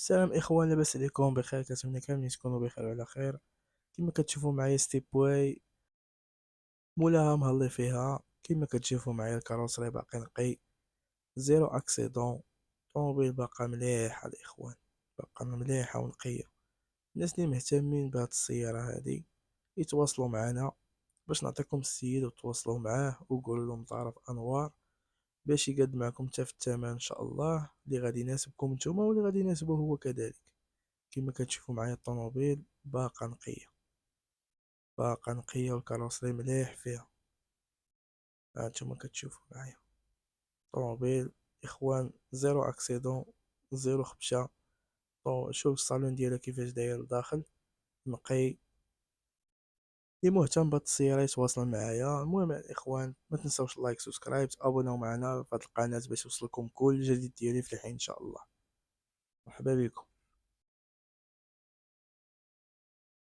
السلام اخوان، لاباس عليكم؟ بخير؟ كنتمنى كاملين تكونوا بخير وعلى خير. كما كتشوفوا معايا ستيب واي مولاها مهلي فيها. كما كتشوفوا معايا الكاروسري باقي نقي، زيرو اكسيدون. طوموبيل باقا مليحة الاخوان، باقا مليحة ونقية. الناس اللي مهتمين بهاد السيارة هادي يتواصلوا معنا باش نعطيكم السيد وتواصلوا معاه وقولوا لهم تعرف انوار باش يقد معكم حتى في الثمن ان شاء الله اللي غادي يناسبكم نتوما واللي غادي يناسبه هو كذلك. كما كتشوفوا معايا الطوموبيل باقا نقية، باقا نقية والكاروسري مليح فيها. هانتوما كتشوفوا معايا طوموبيل اخوان، زيرو اكسيدون، زيرو خبشة. شوف الصالون ديالها كيفاش داير لداخل، نقي. اللي مهتم بهاد السيارة يتواصل معايا. المهم الاخوان، ما تنساوش لايك سبسكرايب تابوناو معنا في هاد القناة باش يوصلكم كل جديد ديالي في الحين ان شاء الله. مرحبا بكم.